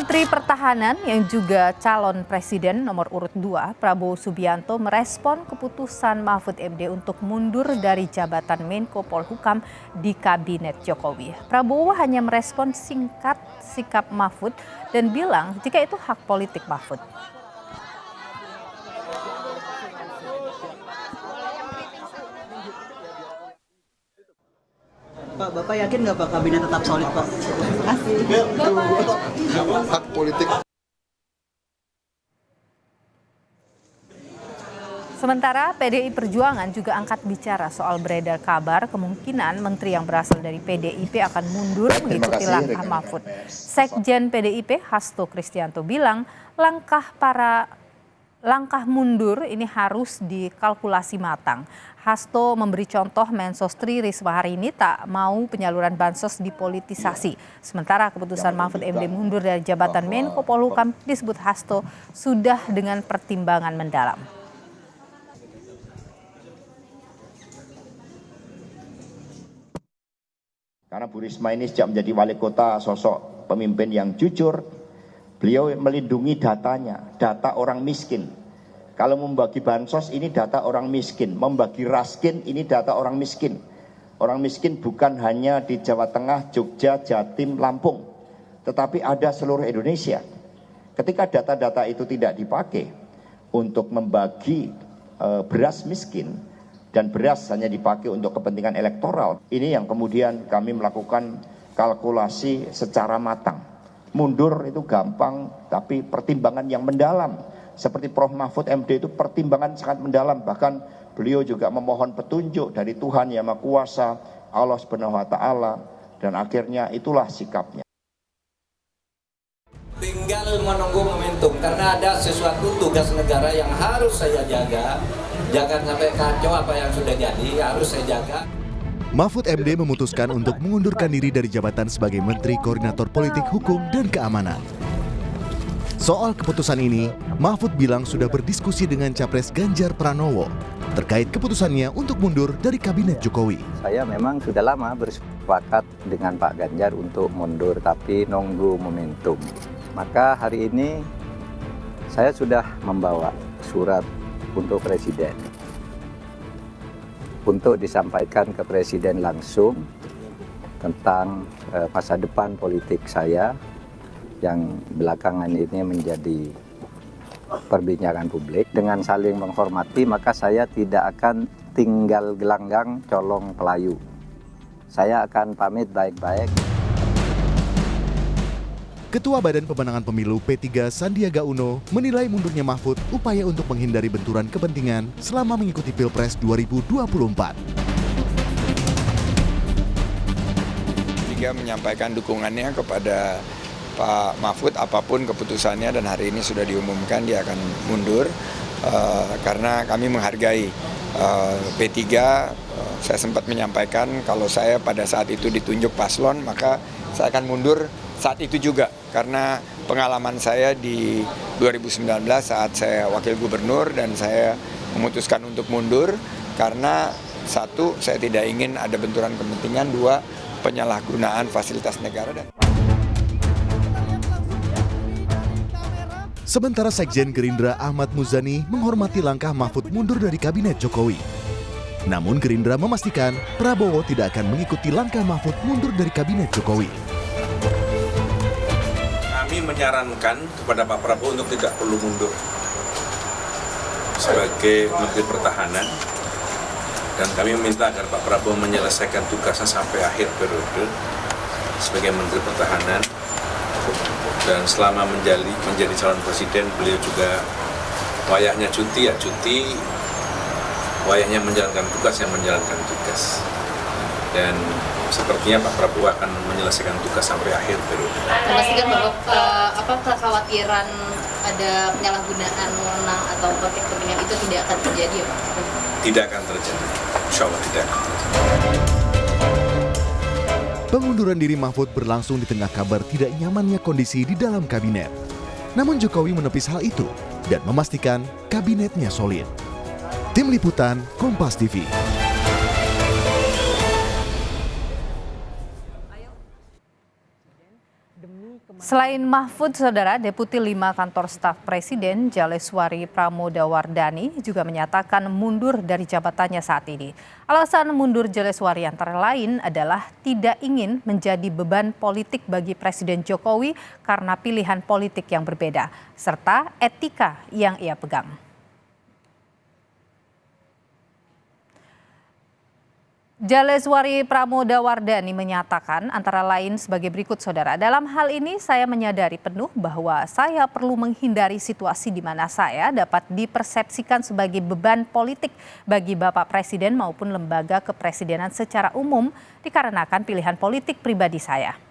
Menteri Pertahanan yang juga calon presiden nomor urut 2, Prabowo Subianto merespon keputusan Mahfud MD untuk mundur dari jabatan Menko Polhukam di Kabinet Jokowi. Prabowo hanya merespon singkat sikap Mahfud dan bilang jika itu hak politik Mahfud. Pak, Bapak yakin nggak Pak kabinet tetap solid Pak? Asik. Hak politik. Sementara PDI Perjuangan juga angkat bicara soal beredar kabar kemungkinan menteri yang berasal dari PDIP akan mundur mengikuti langkah Mahfud. Sekjen PDIP Hasto Kristianto bilang langkah mundur ini harus dikalkulasi matang. Hasto memberi contoh Mensos Tri Risma hari ini tak mau penyaluran bansos dipolitisasi. Sementara keputusan Mahfud MD mundur dari jabatan Menko Polhukam disebut Hasto sudah dengan pertimbangan mendalam. Karena Bu Risma ini sejak menjadi wali kota sosok pemimpin yang jujur, beliau melindungi datanya, data orang miskin. Kalau membagi bansos ini data orang miskin, membagi raskin ini data orang miskin. Orang miskin bukan hanya di Jawa Tengah, Jogja, Jatim, Lampung, tetapi ada seluruh Indonesia. Ketika data-data itu tidak dipakai untuk membagi beras miskin dan beras hanya dipakai untuk kepentingan elektoral, ini yang kemudian kami melakukan kalkulasi secara matang. Mundur itu gampang, tapi pertimbangan yang mendalam. Seperti Prof. Mahfud MD itu pertimbangan sangat mendalam. Bahkan beliau juga memohon petunjuk dari Tuhan Yang Maha Kuasa, Allah Subhanahu wa Ta'ala. Dan akhirnya itulah sikapnya. Tinggal menunggu momentum. Karena ada sesuatu tugas negara yang harus saya jaga. Jangan sampai kacau apa yang sudah jadi, harus saya jaga. Mahfud MD memutuskan untuk mengundurkan diri dari jabatan sebagai Menteri Koordinator Politik Hukum dan Keamanan. Soal keputusan ini, Mahfud bilang sudah berdiskusi dengan Capres Ganjar Pranowo terkait keputusannya untuk mundur dari Kabinet Jokowi. Saya memang sudah lama bersepakat dengan Pak Ganjar untuk mundur, tapi nunggu momentum. Maka hari ini saya sudah membawa surat untuk Presiden, untuk disampaikan ke Presiden langsung tentang masa depan politik saya yang belakangan ini menjadi perbincangan publik. Dengan saling menghormati, maka saya tidak akan tinggal gelanggang colong pelayu. Saya akan pamit baik-baik. Ketua Badan Pemenangan Pemilu P3 Sandiaga Uno menilai mundurnya Mahfud upaya untuk menghindari benturan kepentingan selama mengikuti Pilpres 2024. P3 menyampaikan dukungannya kepada Pak Mahfud apapun keputusannya, dan hari ini sudah diumumkan dia akan mundur karena kami menghargai P3. Saya sempat menyampaikan kalau saya pada saat itu ditunjuk paslon, maka saya akan mundur saat itu juga karena pengalaman saya di 2019 saat saya wakil gubernur dan saya memutuskan untuk mundur karena satu, saya tidak ingin ada benturan kepentingan, dua, penyalahgunaan fasilitas negara. Sementara Sekjen Gerindra Ahmad Muzani menghormati langkah Mahfud mundur dari Kabinet Jokowi. Namun Gerindra memastikan Prabowo tidak akan mengikuti langkah Mahfud mundur dari Kabinet Jokowi. Kami menyarankan kepada Pak Prabowo untuk tidak perlu mundur sebagai Menteri Pertahanan, dan kami meminta agar Pak Prabowo menyelesaikan tugasnya sampai akhir periode sebagai Menteri Pertahanan. Dan selama menjadi calon presiden, beliau juga wayahnya cuti, wayahnya menjalankan tugas, Dan sepertinya Pak Prabowo akan menyelesaikan tugas sampai akhir periode. Memastikan bahwa kekhawatiran ada penyalahgunaan wewenang atau konflik kepentingan itu tidak akan terjadi ya Pak? Tidak akan terjadi, insya Allah tidak akan terjadi. Pengunduran diri Mahfud berlangsung di tengah kabar tidak nyamannya kondisi di dalam kabinet. Namun Jokowi menepis hal itu dan memastikan kabinetnya solid. Tim Liputan Kompas TV. Selain Mahfud, Saudara, Deputi 5 Kantor Staf Presiden Jaleswari Pramodawardhani juga menyatakan mundur dari jabatannya saat ini. Alasan mundur Jaleswari antara lain adalah tidak ingin menjadi beban politik bagi Presiden Jokowi karena pilihan politik yang berbeda, serta etika yang ia pegang. Jaleswari Pramodawardhani menyatakan antara lain sebagai berikut, Saudara. Dalam hal ini saya menyadari penuh bahwa saya perlu menghindari situasi di mana saya dapat dipersepsikan sebagai beban politik bagi Bapak Presiden maupun lembaga kepresidenan secara umum dikarenakan pilihan politik pribadi saya.